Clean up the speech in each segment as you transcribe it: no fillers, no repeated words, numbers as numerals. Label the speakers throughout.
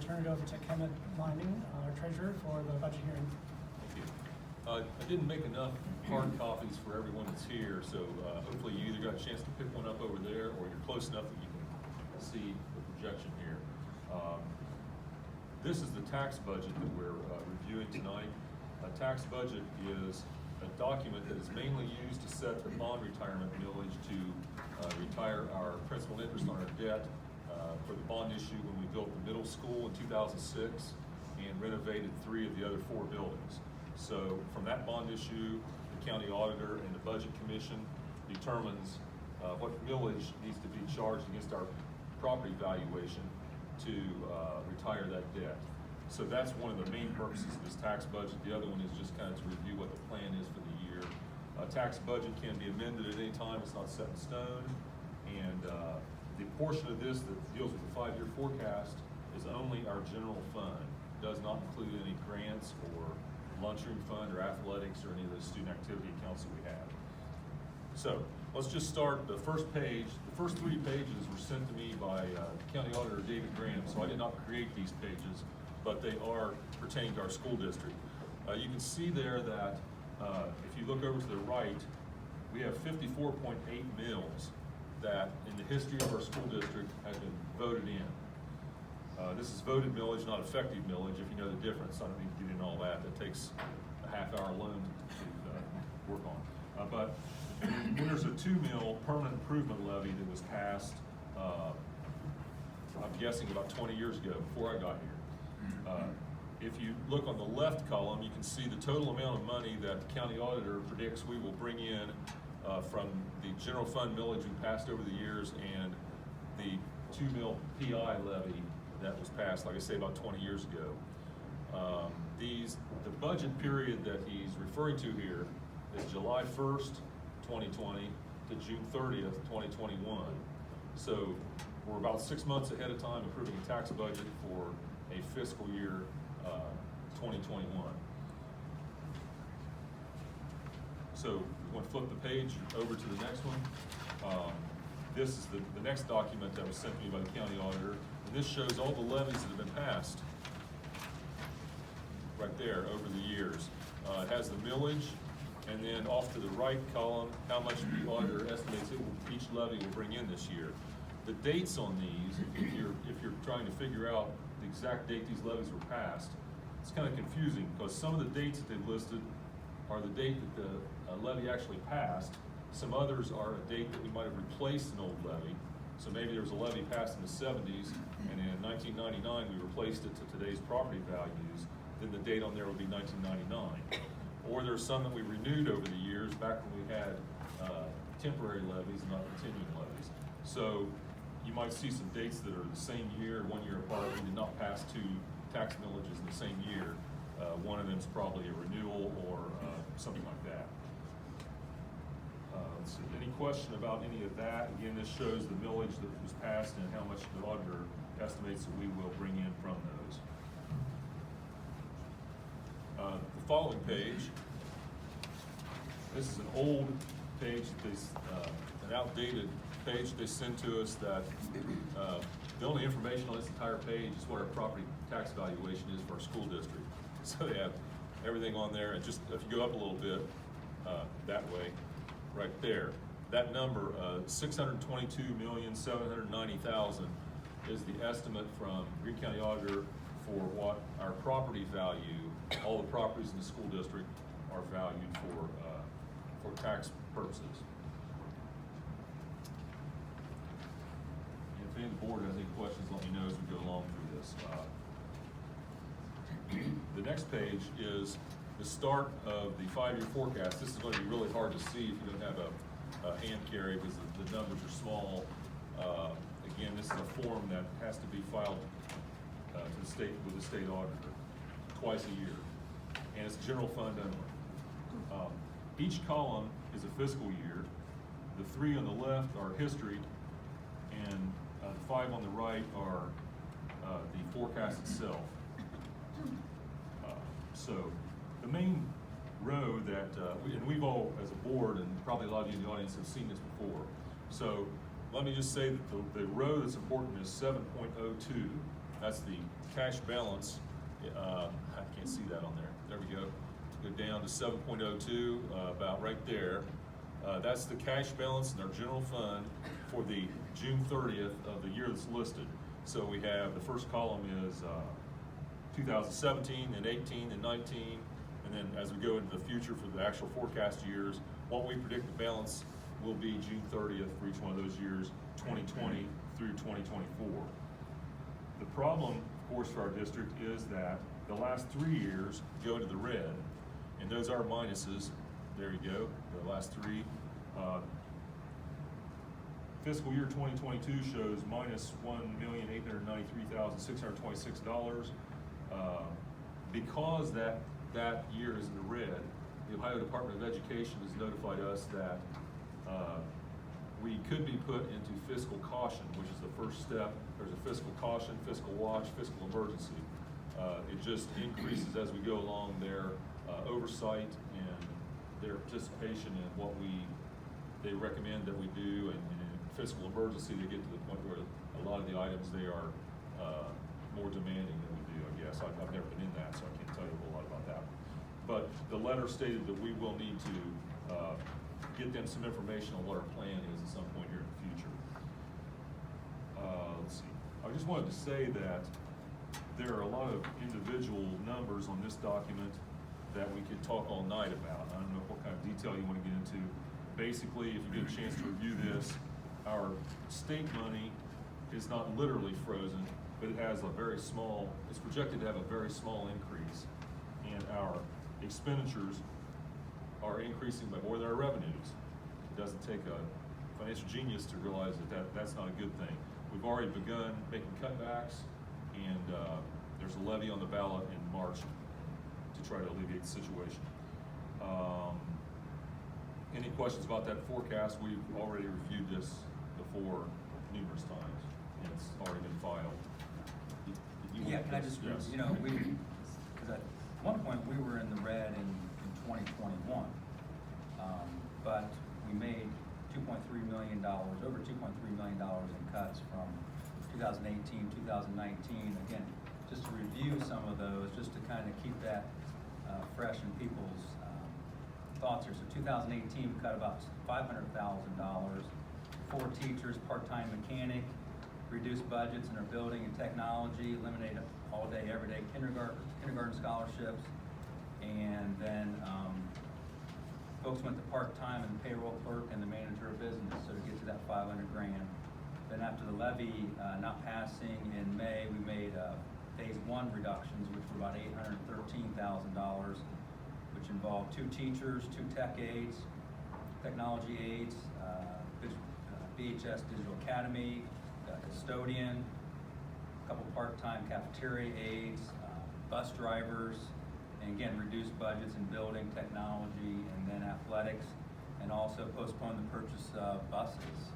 Speaker 1: turn it over to Kenneth Lining, our treasurer, for the budget hearing.
Speaker 2: Thank you. I didn't make enough hard copies for everyone that's here, so hopefully you either got a chance to pick one up over there or you're close enough that you can see the projection here. This is the tax budget that we're reviewing tonight. A tax budget is a document that is mainly used to set the bond retirement millage to retire our principal and interest on our debt for the bond issue when we built the middle school in 2006 and renovated 3 of the other 4 buildings. So from that bond issue, the county auditor and the budget commission determines what millage needs to be charged against our property valuation to retire that debt. So that's one of the main purposes of this tax budget. The other one is just kind of to review what the plan is for the year. A tax budget can be amended at any time, it's not set in stone. And the portion of this that deals with the 5-year forecast is only our general fund. It does not include any grants or lunchroom fund or athletics or any of those student activity accounts that we have. So let's just start the first page. The first 3 pages were sent to me by County Auditor David Graham, so I did not create these pages, but they are pertaining to our school district. You can see there that if you look over to the right, we have 54.8 mills that in the history of our school district have been voted in. This is voted millage, not effective millage, if you know the difference. I don't need to get into all that. That takes a half hour alone to work on. But when there's a 2 mil permanent improvement levy that was passed, I'm guessing about 20 years ago, before I got here. If you look on the left column, you can see the total amount of money that the county auditor predicts we will bring in from the general fund millage we passed over the years and the 2 mil PI levy that was passed, like I say, about 20 years ago. The budget period that he's referring to here is July 1st, 2020 to June 30th, 2021. So we're about 6 months ahead of time approving a tax budget for a fiscal year 2021. So you want to flip the page over to the next one. This is the next document that was sent to me by the county auditor. And this shows all the levies that have been passed right there over the years. It has the millage, and then off to the right column, how much the auditor estimates each levy will bring in this year. The dates on these, if you're trying to figure out the exact date these levies were passed, it's kind of confusing because some of the dates that they've listed are the date that the levy actually passed. Some others are a date that we might have replaced an old levy. So maybe there was a levy passed in the 70s, and in 1999 we replaced it to today's property values. Then the date on there would be 1999. Or there's some that we renewed over the years, back when we had temporary levies, not continuing levies. So you might see some dates that are the same year, 1 year apart. We did not pass 2 tax millages in the same year. One of them is probably a renewal or something like that. Let's see, any question about any of that? Again, this shows the millage that was passed and how much the auditor estimates that we will bring in from those. The following page, this is an old page, an outdated page they send to us that the only information on this entire page is what our property tax valuation is for our school district. So they have everything on there, and just if you go up a little bit that way, right there, that number, $622,790,000 is the estimate from Greene County Auditor for what our property value, all the properties in the school district are valued for tax purposes. And if any of the board has any questions, let me know as we go along through this. The next page is the start of the 5-year forecast. This is going to be really hard to see if you don't have a hand carry because the numbers are small. Again, this is a form that has to be filed to the state with the state auditor twice a year, and it's general fund only. Each column is a fiscal year. The 3 on the left are history, and the 5 on the right are the forecast itself. So the main row that, we've all, as a board, and probably a lot of you in the audience have seen this before. So let me just say that the row that's important is 7.02, That's the cash balance. I can't see that on there. There we go. Go down to 7.02, about right there. That's the cash balance in our general fund for the June 30th of the year that's listed. So we have, the first column is 2017 and 18 and 19, and then as we go into the future for the actual forecast years, what we predict the balance will be June 30th for each one of those years, 2020 through 2024. The problem, of course, for our district is that the last 3 years go into the red, and those are minuses. There you go, the last three. Fiscal year 2022 shows minus $1,893,626. Because that year is in the red, the Ohio Department of Education has notified us that we could be put into fiscal caution, which is the first step. There's a fiscal caution, fiscal watch, fiscal emergency. It just increases as we go along their oversight and their participation in what they recommend that we do, and in fiscal emergency they get to the point where a lot of the items they are more demanding than we do, I guess. I've never been in that, so I can't tell you a whole lot about that. But the letter stated that we will need to get them some information on what our plan is at some point here in the future. Let's see. I just wanted to say that there are a lot of individual numbers on this document that we could talk all night about. I don't know what kind of detail you want to get into. Basically, if you get a chance to review this, our state money is not literally frozen, but it has a very small, it's projected to have a very small increase, and our expenditures are increasing by more than our revenues. It doesn't take a financial genius to realize that that's not a good thing. We've already begun making cutbacks, and there's a levy on the ballot in March to try to alleviate the situation. Any questions about that forecast? We've already reviewed this before numerous times, and it's already been filed.
Speaker 3: Yeah, can I just,
Speaker 2: yes.
Speaker 3: you know, because at one point we were in the red in 2021, but we made $2.3 million, over $2.3 million in cuts from 2018, 2019. Again, just to review some of those, just to kind of keep that fresh in people's thoughts here. So 2018, we cut about $500,000. 4 teachers, part-time mechanic, reduced budgets in our building and technology, eliminated all-day, everyday kindergarten scholarships, and then folks went to part-time and the payroll clerk and the manager of business, so to get to that $500 grand. Then after the levy not passing in May, we made phase 1 reductions, which were about $813,000, which involved 2 teachers, 2 tech aides, technology aides, BSS Digital Academy, custodian, a couple part-time cafeteria aides, bus drivers, and again, reduced budgets in building, technology, and then athletics, and also postponed the purchase of buses.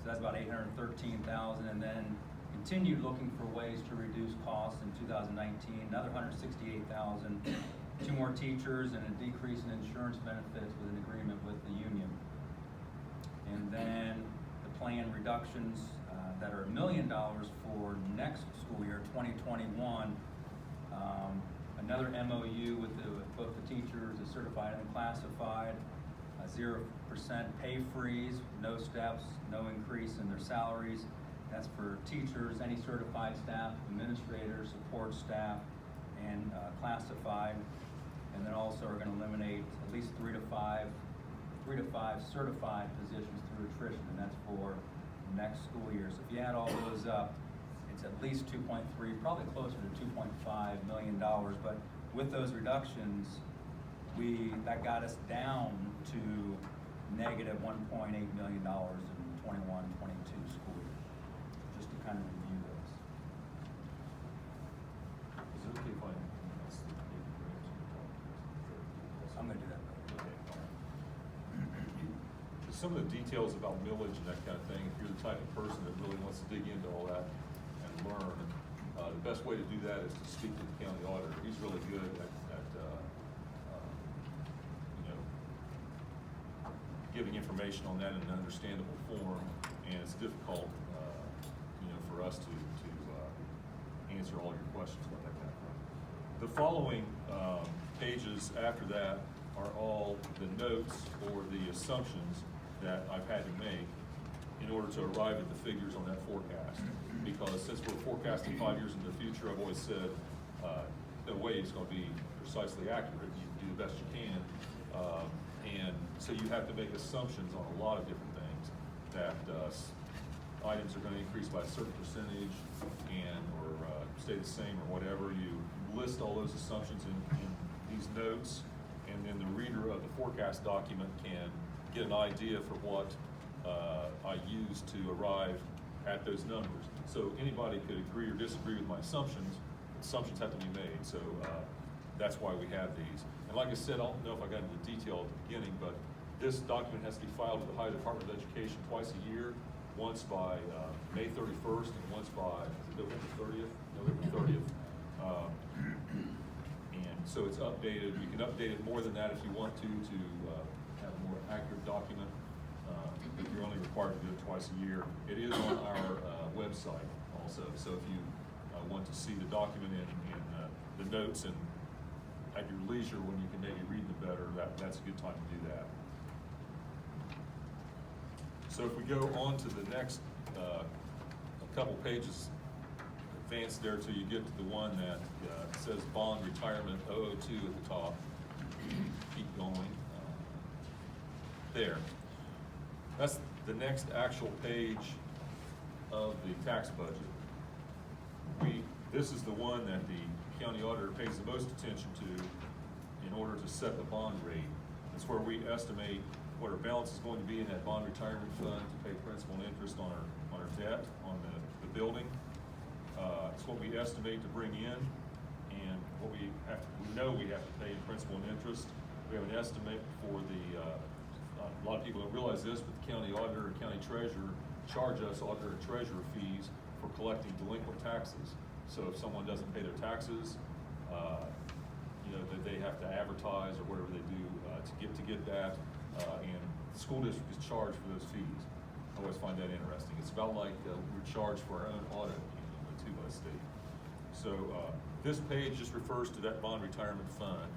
Speaker 3: So that's about $813,000, and then continued looking for ways to reduce costs in 2019, another $168,000, 2 more teachers, and a decrease in insurance benefits with an agreement with the union. And then the planned reductions that are $1 million for next school year, 2021. Another MOU with both the teachers, the certified and the classified, 0% pay freeze, no steps, no increase in their salaries. That's for teachers, any certified staff, administrators, support staff, and classified. And then also are going to eliminate at least 3 to 5 certified positions through attrition, and that's for next school year. So if you add all those up, it's at least 2.3, probably closer to $2.5 million. But with those reductions, that got us down to negative $1.8 million in 21-22 school year. Just to kind of review those.
Speaker 2: Is it okay if I ask the
Speaker 3: I'm going to do that.
Speaker 2: some of the details about millage and that kind of thing, if you're the type of person that really wants to dig into all that and learn, the best way to do that is to speak to the county auditor. He's really good at giving information on that in an understandable form, and it's difficult, for us to answer all your questions about that kind of thing. The following pages after that are all the notes or the assumptions that I've had to make in order to arrive at the figures on that forecast. Because since we're forecasting 5 years into the future, I've always said, no way it's going to be precisely accurate. You can do the best you can. And so you have to make assumptions on a lot of different things, that items are going to increase by a certain percentage or stay the same or whatever. You list all those assumptions in these notes, and then the reader of the forecast document can get an idea for what I use to arrive at those numbers. So anybody could agree or disagree with my assumptions. Assumptions have to be made, so that's why we have these. And like I said, I don't know if I got into detail at the beginning, but this document has to be filed with the Ohio Department of Education twice a year, once by May 31st and once by November 30th. And so it's updated. You can update it more than that if you want to have a more accurate document. But you're only required to do it twice a year. It is on our website also. So if you want to see the document and the notes and at your leisure when you can maybe read them better, that's a good time to do that. So if we go on to the next a couple pages, advance there till you get to the one that says bond retirement 002 at the top. Keep going. There. That's the next actual page of the tax budget. This is the one that the county auditor pays the most attention to in order to set the bond rate. It's where we estimate what our balance is going to be in that bond retirement fund to pay principal and interest on our debt on the building. It's what we estimate to bring in, and what we know we have to pay in principal and interest. We have an estimate for a lot of people don't realize this, but the county auditor and county treasurer charge us auditor and treasurer fees for collecting delinquent taxes. So if someone doesn't pay their taxes, that they have to advertise or whatever they do to get that, and the school district is charged for those fees. I always find that interesting. It's about like we're charged for our own audit too by the state. So this page just refers to that bond retirement fund,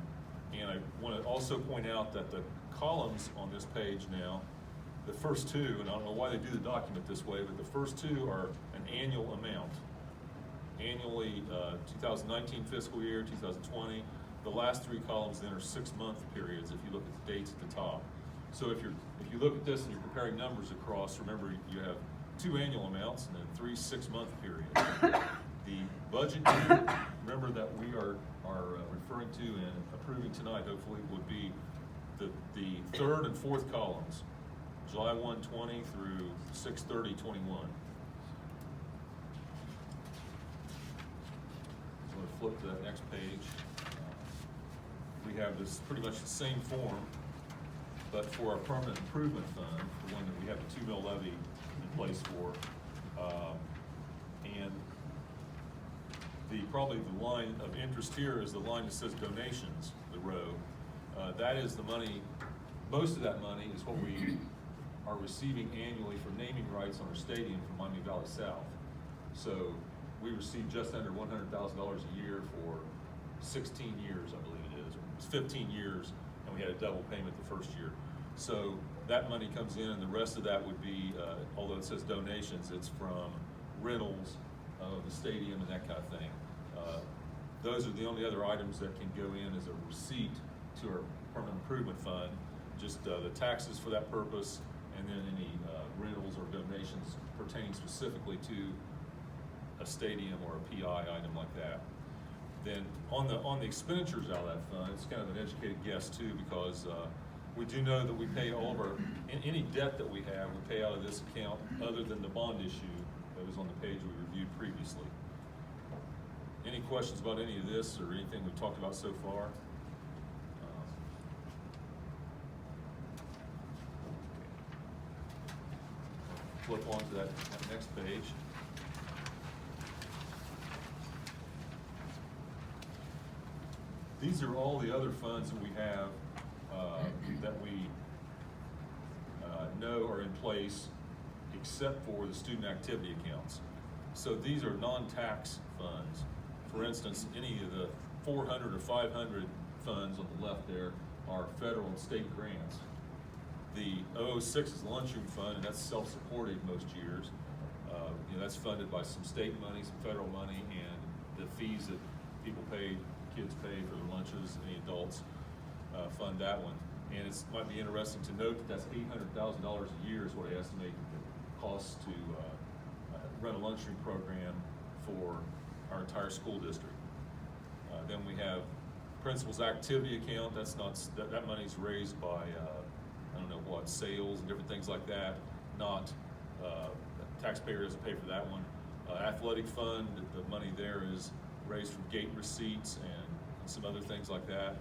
Speaker 2: and I want to also point out that the columns on this page now, the first two, and I don't know why they do the document this way, but the first two are an annual amount. Annually, 2019 fiscal year, 2020. The last three columns then are 6-month periods if you look at the dates at the top. So if you look at this and you're comparing numbers across, remember you have 2 annual amounts and then 3 6-month periods. The budget year, remember that we are referring to and approving tonight, hopefully, would be the third and fourth columns, July 1, 20 through 6/30, 21. So I'm going to flip to that next page. We have this pretty much the same form, but for our permanent improvement fund, the one that we have the 2 mil levy in place for, and probably the line of interest here is the line that says donations, the row. That is the money, most of that money is what we are receiving annually for naming rights on our stadium from Miami Valley South. So we receive just under $100,000 a year for 16 years, I believe it is. It was 15 years, and we had a double payment the first year. So that money comes in, and the rest of that would be, although it says donations, it's from rentals of the stadium and that kind of thing. Those are the only other items that can go in as a receipt to our permanent improvement fund, just the taxes for that purpose, and then any rentals or donations pertaining specifically to a stadium or a PI item like that. Then on the expenditures out of that fund, it's kind of an educated guess too, because we do know that we pay all of any debt that we have, we pay out of this account other than the bond issue that was on the page we reviewed previously. Any questions about any of this or anything we've talked about so far? Flip on to that next page. These are all the other funds that we have that we know are in place except for the student activity accounts. So these are non-tax funds. For instance, any of the 400 or 500 funds on the left there are federal and state grants. The 006 is the lunchroom fund, and that's self-supported most years. That's funded by some state money, some federal money, and the fees that people pay, kids pay for their lunches, any adults fund that one. And it might be interesting to note that that's $800,000 a year is what I estimate it costs to run a lunchroom program for our entire school district. Then we have principal's activity account. That's not that money's raised by I don't know what, sales and different things like that. Not taxpayer doesn't pay for that one. Athletic fund, the money there is raised from gate receipts and some other things like that.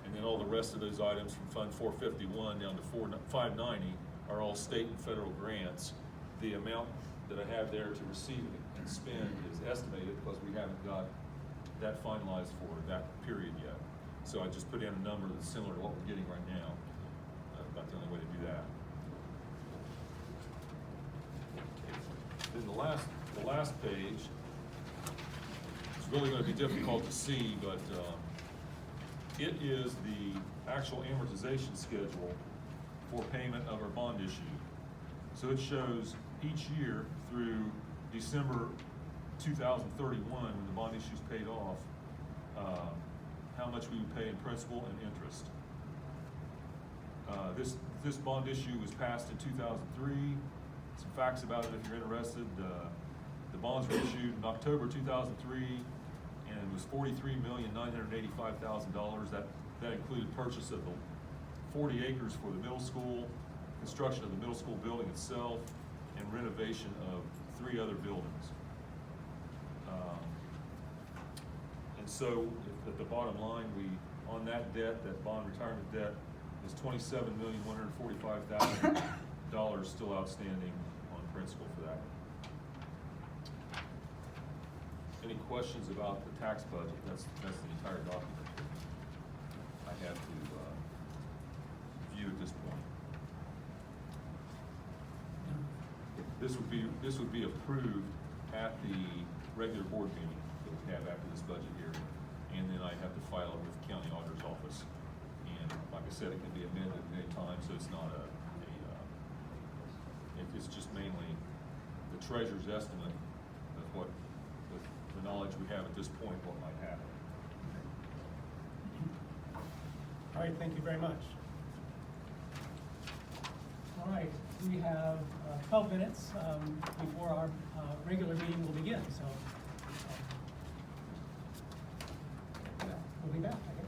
Speaker 2: And then all the rest of those items from Fund 451 down to 590 are all state and federal grants. The amount that I have there to receive and spend is estimated because we haven't got that finalized for that period yet. So I just put in a number that's similar to what we're getting right now. About the only way to do that. Then the last page, it's really going to be difficult to see, but it is the actual amortization schedule for payment of our bond issue. So it shows each year through December 2031, when the bond issue is paid off, how much we would pay in principal and interest. This bond issue was passed in 2003. Some facts about it if you're interested. The bonds were issued in October 2003, and it was $43,985,000. That included purchase of the 40 acres for the middle school, construction of the middle school building itself, and renovation of 3 other buildings. And so at the bottom line, on that debt, that bond retirement debt, is $27,145,000 still outstanding on principal for that. Any questions about the tax budget? That's the entire document I have to view at this point. This would be approved at the regular board meeting that we have after this budget hearing, and then I have to file it with the county auditor's office. And like I said, it can be amended at any time, so it's not it's just mainly the treasurer's estimate of what, with the knowledge we have at this point, what might happen.
Speaker 1: All right, thank you very much. All right, we have 12 minutes before our regular meeting will begin, so we'll be back, I guess.